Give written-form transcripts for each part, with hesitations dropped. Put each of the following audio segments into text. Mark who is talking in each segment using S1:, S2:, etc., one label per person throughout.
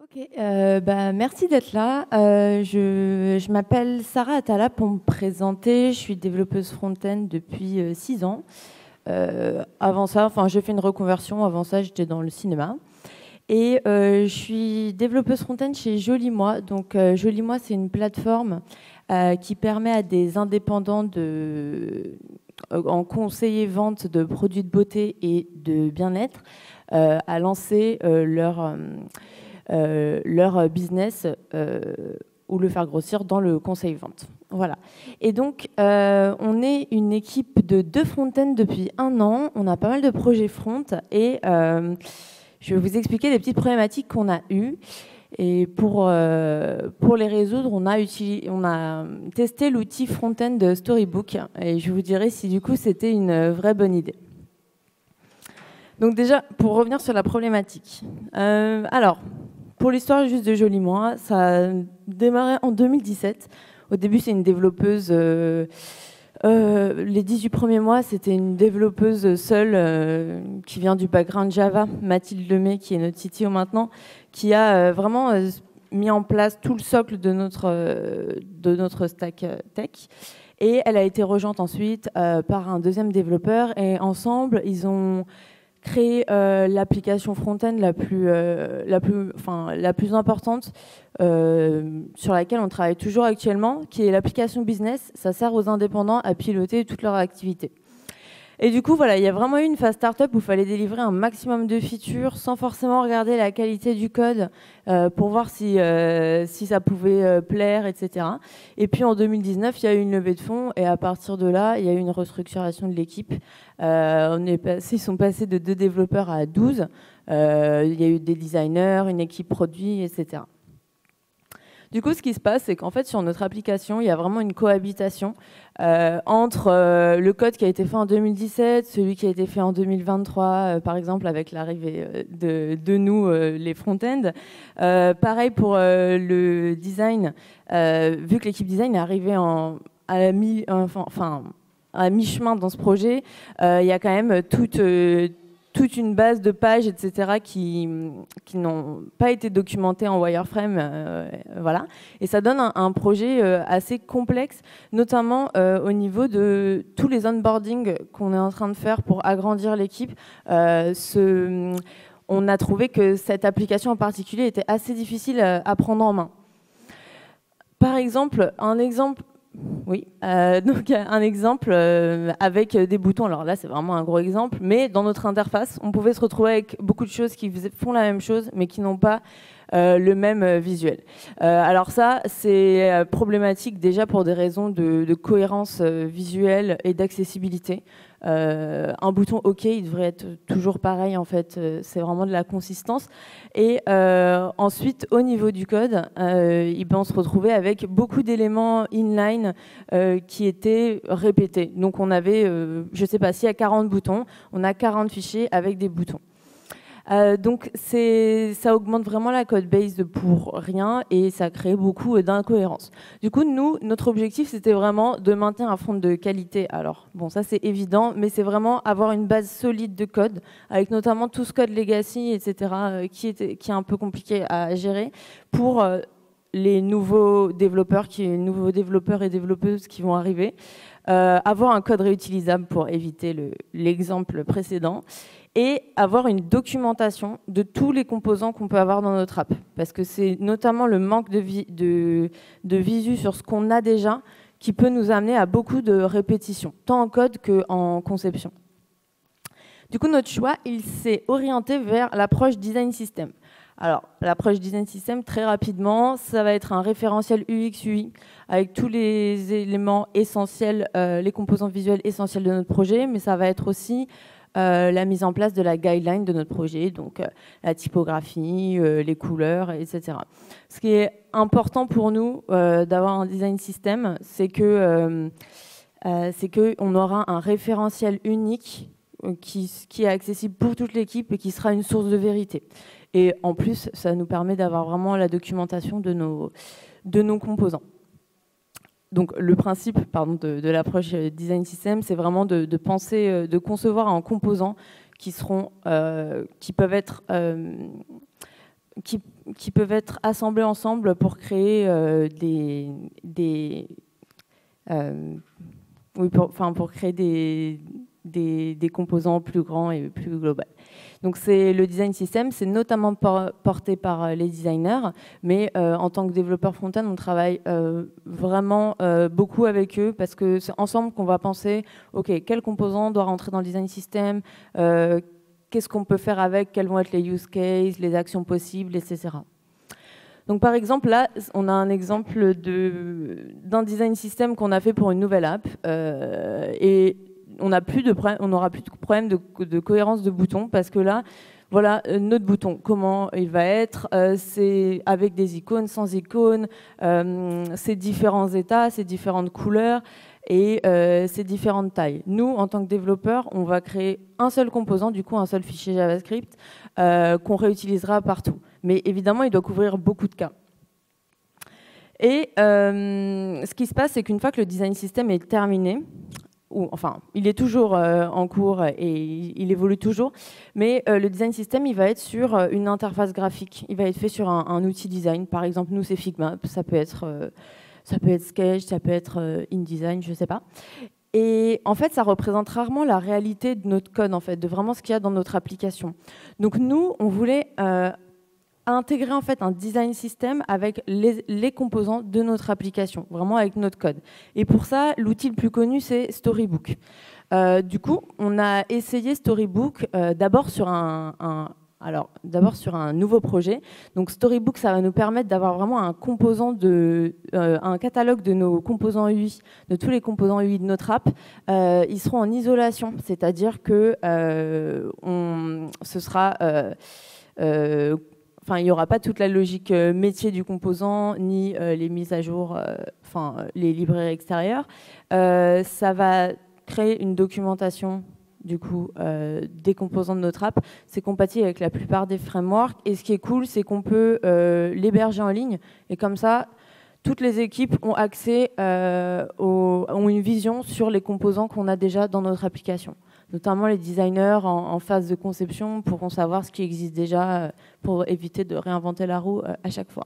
S1: Ok, merci d'être là. Je m'appelle Sarah Atala pour me présenter. Je suis développeuse front-end depuis 6 ans. Avant ça, j'ai fait une reconversion. Avant ça, j'étais dans le cinéma. Et je suis développeuse front-end chez Joli-moi. Donc, Joli-moi, c'est une plateforme qui permet à des indépendants en conseil et vente de produits de beauté et de bien-être à lancer leur business ou le faire grossir dans le conseil vente. Voilà. Et donc, on est une équipe de 2 front-end depuis 1 an. On a pas mal de projets front et je vais vous expliquer les petites problématiques qu'on a eues. Et pour les résoudre, on a testé l'outil front-end de Storybook et je vous dirai si du coup c'était une vraie bonne idée. Donc déjà, pour revenir sur la problématique. Alors, pour l'histoire juste de Joli-moi, ça a démarré en 2017. Au début, c'est une développeuse. Les 18 premiers mois, c'était une développeuse seule qui vient du background Java, Mathilde Lemay, qui est notre CTO maintenant, qui a vraiment mis en place tout le socle de notre stack tech. Et elle a été rejointe ensuite par un deuxième développeur. Et ensemble, ils ont créé l'application front-end la plus importante sur laquelle on travaille toujours actuellement, qui est l'application business. Ça sert aux indépendants à piloter toute leur activité. Et du coup, voilà, il y a vraiment eu une phase startup où il fallait délivrer un maximum de features sans forcément regarder la qualité du code pour voir si ça pouvait plaire, etc. Et puis en 2019, il y a eu une levée de fonds et à partir de là, il y a eu une restructuration de l'équipe. Ils sont passés de 2 développeurs à 12. Il y a eu des designers, une équipe produit, etc. Du coup, ce qui se passe, c'est qu'en fait, sur notre application, il y a vraiment une cohabitation entre le code qui a été fait en 2017, celui qui a été fait en 2023, par exemple, avec l'arrivée de nous, les front-end. Pareil pour le design, vu que l'équipe design est arrivée à mi-chemin dans ce projet, il y a quand même toute une base de pages, etc., qui n'ont pas été documentées en wireframe. Voilà. Et ça donne un projet assez complexe, notamment au niveau de tous les onboarding qu'on est en train de faire pour agrandir l'équipe. On a trouvé que cette application en particulier était assez difficile à prendre en main. Par exemple, oui, donc un exemple avec des boutons. Alors là, c'est vraiment un gros exemple, mais dans notre interface, on pouvait se retrouver avec beaucoup de choses qui font la même chose, mais qui n'ont pas le même visuel. Alors ça, c'est problématique déjà pour des raisons de cohérence visuelle et d'accessibilité. Un bouton OK, il devrait être toujours pareil en fait, c'est vraiment de la consistance. Et ensuite, au niveau du code, on se retrouvait avec beaucoup d'éléments inline qui étaient répétés. Donc on avait, je ne sais pas, s'il y a 40 boutons, on a 40 fichiers avec des boutons. Donc ça augmente vraiment la code base pour rien et ça crée beaucoup d'incohérences. Du coup, notre objectif, c'était vraiment de maintenir un front de qualité. Alors, bon, ça c'est évident, mais c'est vraiment avoir une base solide de code, avec notamment tout ce code legacy, etc., qui est un peu compliqué à gérer pour les nouveaux développeurs et développeuses qui vont arriver. Avoir un code réutilisable pour éviter l'exemple précédent. Et avoir une documentation de tous les composants qu'on peut avoir dans notre app. Parce que c'est notamment le manque de visu sur ce qu'on a déjà qui peut nous amener à beaucoup de répétitions, tant en code qu'en conception. Du coup, notre choix, il s'est orienté vers l'approche design system. Alors, l'approche design system, très rapidement, ça va être un référentiel UX/UI avec tous les éléments essentiels, les composants visuels essentiels de notre projet, mais ça va être aussi la mise en place de la guideline de notre projet, donc la typographie, les couleurs, etc. Ce qui est important pour nous d'avoir un design system, c'est qu'on aura un référentiel unique qui est accessible pour toute l'équipe et qui sera une source de vérité. Et en plus, ça nous permet d'avoir vraiment la documentation de nos composants. Donc le principe de l'approche design system, c'est vraiment de penser, de concevoir un composant qui peuvent être qui peuvent être assemblés ensemble pour créer pour créer des composants plus grands et plus globaux. Donc c'est le design system, c'est notamment porté par les designers, mais en tant que développeur front-end, on travaille vraiment beaucoup avec eux parce que c'est ensemble qu'on va penser, ok, quel composant doit rentrer dans le design system, qu'est-ce qu'on peut faire avec, quels vont être les use cases, les actions possibles, etc. Donc par exemple, là, on a un exemple d'un design system qu'on a fait pour une nouvelle app et on n'aura plus de problème de cohérence de boutons parce que là, voilà notre bouton, comment il va être, c'est avec des icônes, sans icônes, c'est différents états, c'est différentes couleurs et c'est différentes tailles. Nous, en tant que développeurs, on va créer un seul composant, du coup un seul fichier JavaScript qu'on réutilisera partout. Mais évidemment, il doit couvrir beaucoup de cas. Et ce qui se passe, c'est qu'une fois que le design system est terminé, enfin, il est toujours en cours et il évolue toujours, mais le design system, il va être sur une interface graphique. Il va être fait sur un outil design. Par exemple, nous, c'est Figma. Ça peut être Sketch, ça peut être InDesign, je ne sais pas. Et en fait, ça représente rarement la réalité de notre code, en fait, de vraiment ce qu'il y a dans notre application. Donc nous, on voulait intégrer en fait un design system avec les composants de notre application, vraiment avec notre code. Et pour ça, l'outil le plus connu, c'est Storybook. Du coup, on a essayé Storybook d'abord sur un nouveau projet. Donc Storybook, ça va nous permettre d'avoir vraiment un catalogue de nos composants UI, de tous les composants UI de notre app. Ils seront en isolation, c'est-à-dire que il n'y aura pas toute la logique métier du composant, ni les mises à jour, les librairies extérieures. Ça va créer une documentation du coup, des composants de notre app. C'est compatible avec la plupart des frameworks. Et ce qui est cool, c'est qu'on peut l'héberger en ligne. Et comme ça, toutes les équipes ont accès, ont une vision sur les composants qu'on a déjà dans notre application. Notamment les designers en phase de conception pourront savoir ce qui existe déjà pour éviter de réinventer la roue à chaque fois.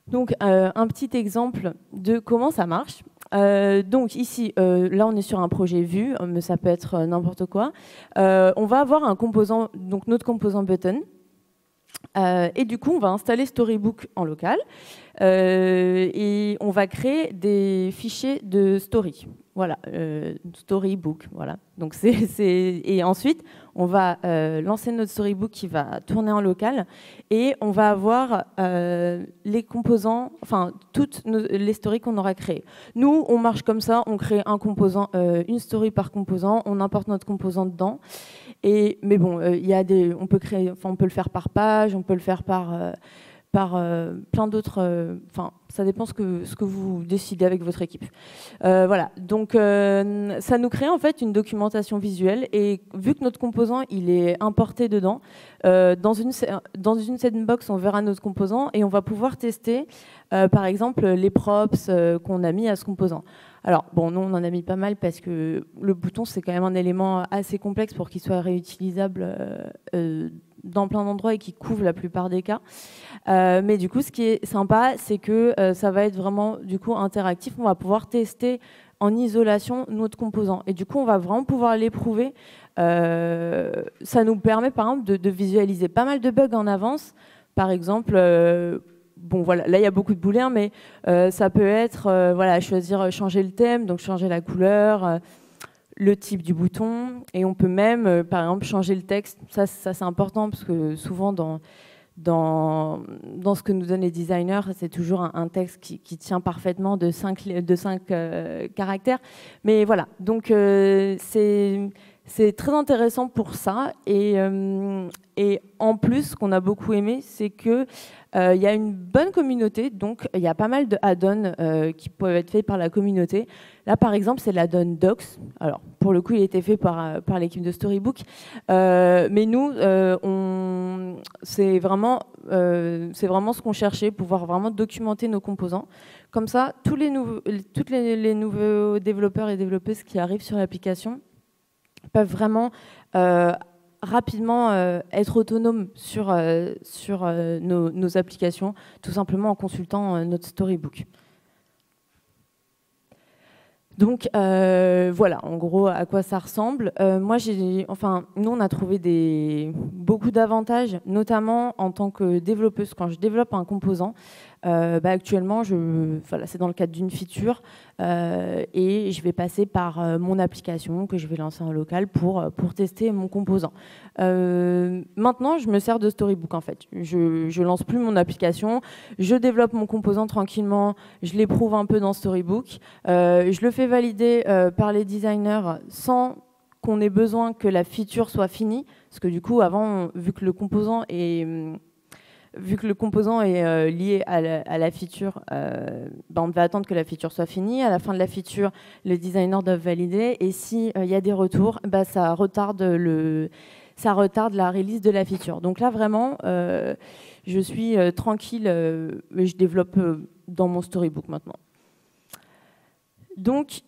S1: Donc, un petit exemple de comment ça marche. Donc ici, là on est sur un projet Vue, mais ça peut être n'importe quoi. On va avoir un composant, donc notre composant button. Et du coup, on va installer Storybook en local et on va créer des fichiers de story. Voilà, Storybook. Voilà. Donc et ensuite, on va lancer notre Storybook qui va tourner en local et on va avoir les composants, enfin toutes les stories qu'on aura créées. Nous, on marche comme ça, on crée un composant, une story par composant, on importe notre composant dedans. Mais bon, on peut le faire par page, on peut le faire par plein d'autres. Ça dépend ce que vous décidez avec votre équipe. Voilà. Donc, ça nous crée en fait une documentation visuelle. Et vu que notre composant il est importé dedans, dans une sandbox, on verra notre composant et on va pouvoir tester, par exemple, les props qu'on a mis à ce composant. Alors, bon, nous, on en a mis pas mal parce que le bouton, c'est quand même un élément assez complexe pour qu'il soit réutilisable dans plein d'endroits et qui couvre la plupart des cas. Mais du coup, ce qui est sympa, c'est que ça va être vraiment du coup interactif. On va pouvoir tester en isolation notre composant. Et du coup, on va vraiment pouvoir l'éprouver. Ça nous permet, par exemple, de visualiser pas mal de bugs en avance. Par exemple, bon, voilà, là, il y a beaucoup de booléens, mais ça peut être changer le thème, donc changer la couleur, le type du bouton, et on peut même, par exemple, changer le texte. Ça c'est important, parce que souvent, dans ce que nous donnent les designers, c'est toujours un texte qui tient parfaitement de 5 caractères. Mais voilà, donc c'est très intéressant pour ça. Et en plus, ce qu'on a beaucoup aimé, c'est que il y a une bonne communauté, donc il y a pas mal de add-ons qui peuvent être faits par la communauté. Là, par exemple, c'est l'add-on Docs. Alors, pour le coup, il a été fait par l'équipe de Storybook. Mais nous, c'est vraiment ce qu'on cherchait, pouvoir vraiment documenter nos composants. Comme ça, tous les nouveaux développeurs et développeuses qui arrivent sur l'application peuvent vraiment rapidement être autonome sur nos applications, tout simplement en consultant notre storybook. Donc voilà, en gros, à quoi ça ressemble. Nous, on a trouvé beaucoup d'avantages, notamment en tant que développeuse. Quand je développe un composant, actuellement, c'est dans le cadre d'une feature et je vais passer par mon application que je vais lancer en local pour tester mon composant. Maintenant, je me sers de Storybook en fait. Je lance plus mon application, je développe mon composant tranquillement, je l'éprouve un peu dans Storybook, je le fais valider par les designers sans qu'on ait besoin que la feature soit finie, parce que du coup, avant, vu que le composant est lié à la feature, on devait attendre que la feature soit finie. À la fin de la feature, les designers doivent valider. Et s'il y a des retours, ça retarde la release de la feature. Donc là, vraiment, je suis tranquille. Je développe dans mon Storybook maintenant. Donc,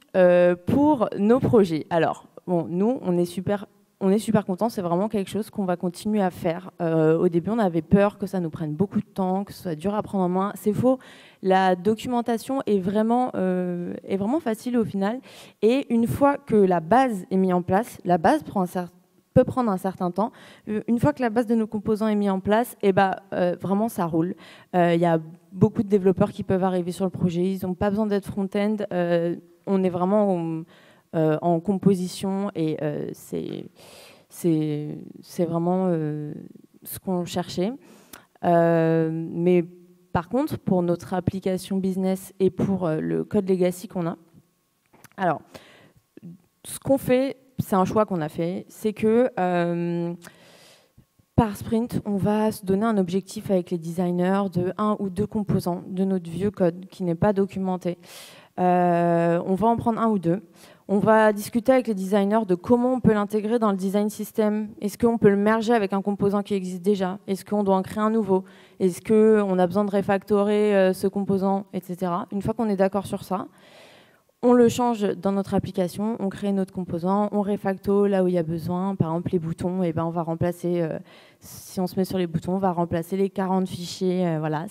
S1: pour nos projets, alors, bon, nous, on est super contents, c'est vraiment quelque chose qu'on va continuer à faire. Au début, on avait peur que ça nous prenne beaucoup de temps, que ce soit dur à prendre en main. C'est faux, la documentation est vraiment facile au final. Et une fois que la base est mise en place, la base peut prendre un certain temps. Une fois que la base de nos composants est mise en place, vraiment ça roule. Il y a beaucoup de développeurs qui peuvent arriver sur le projet, ils n'ont pas besoin d'être front-end. On est vraiment en composition et c'est vraiment ce qu'on cherchait. Mais par contre, pour notre application business et pour le code legacy qu'on a, alors, ce qu'on fait, c'est un choix qu'on a fait, c'est que par sprint, on va se donner un objectif avec les designers de 1 ou 2 composants de notre vieux code qui n'est pas documenté. On va en prendre 1 ou 2. On va discuter avec les designers de comment on peut l'intégrer dans le design system. Est-ce qu'on peut le merger avec un composant qui existe déjà? Est-ce qu'on doit en créer un nouveau? Est-ce qu'on a besoin de refactorer ce composant, etc. Une fois qu'on est d'accord sur ça, on le change dans notre application, on crée notre composant, on refacto là où il y a besoin. Par exemple, les boutons, on va remplacer, si on se met sur les boutons, on va remplacer les 40 fichiers. Voilà,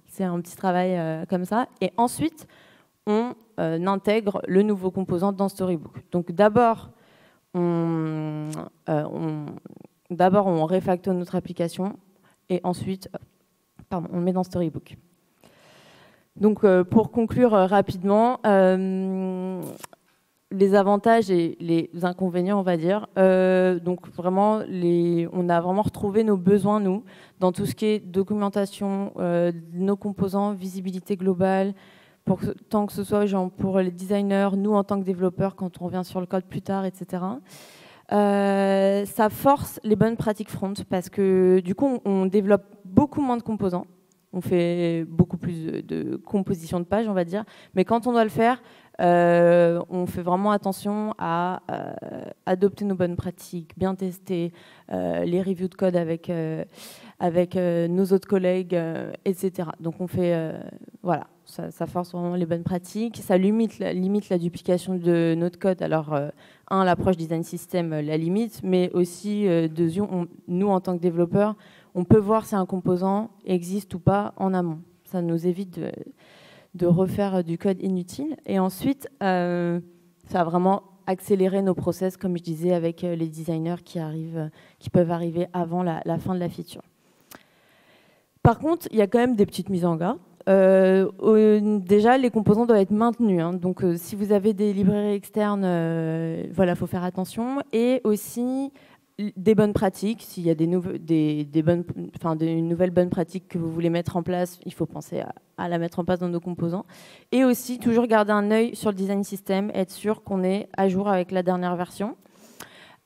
S1: c'est un petit travail comme ça. Et ensuite, on intègre le nouveau composant dans Storybook. Donc d'abord, on refacto notre application et ensuite, on le met dans Storybook. Donc pour conclure rapidement, les avantages et les inconvénients, on va dire. Donc vraiment, on a vraiment retrouvé nos besoins, nous, dans tout ce qui est documentation, nos composants, visibilité globale, tant que ce soit pour les designers, nous en tant que développeurs, quand on revient sur le code plus tard, etc. Ça force les bonnes pratiques front, parce que du coup, on développe beaucoup moins de composants. On fait beaucoup plus de composition de pages, on va dire. Mais quand on doit le faire, on fait vraiment attention à adopter nos bonnes pratiques, bien tester les reviews de code avec nos autres collègues, etc. Donc on fait, voilà, ça force vraiment les bonnes pratiques. Ça limite la duplication de notre code. Alors, l'approche design system la limite, mais aussi, nous, en tant que développeurs, on peut voir si un composant existe ou pas en amont. Ça nous évite de refaire du code inutile. Et ensuite, ça va vraiment accélérer nos process, comme je disais, avec les designers qui peuvent arriver avant la fin de la feature. Par contre, il y a quand même des petites mises en garde. Déjà, les composants doivent être maintenus. Donc, si vous avez des librairies externes, voilà, faut faire attention. Et aussi des bonnes pratiques. S'il y a une nouvelle bonne pratique que vous voulez mettre en place, il faut penser à la mettre en place dans nos composants. Et aussi, toujours garder un œil sur le design system, être sûr qu'on est à jour avec la dernière version.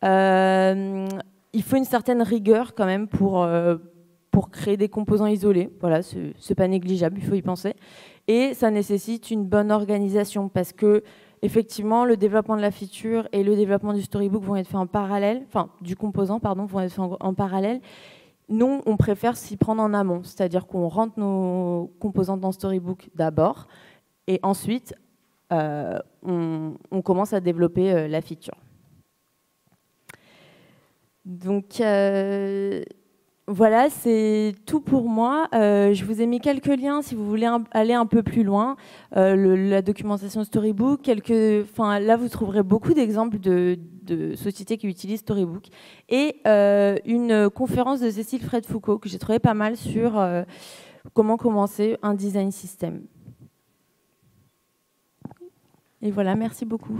S1: Il faut une certaine rigueur quand même pour créer des composants isolés. Voilà, c'est pas négligeable, il faut y penser. Et ça nécessite une bonne organisation, parce que effectivement, le développement de la feature et le développement du storybook vont être faits en parallèle, enfin du composant, pardon, vont être faits en parallèle. Nous, on préfère s'y prendre en amont, c'est-à-dire qu'on rentre nos composants dans storybook d'abord, et ensuite, on commence à développer la feature. Donc voilà, c'est tout pour moi. Je vous ai mis quelques liens si vous voulez aller un peu plus loin. La documentation Storybook, là vous trouverez beaucoup d'exemples de sociétés qui utilisent Storybook. Et une conférence de Cécile Fred-Foucault que j'ai trouvé pas mal sur comment commencer un design system. Et voilà, merci beaucoup.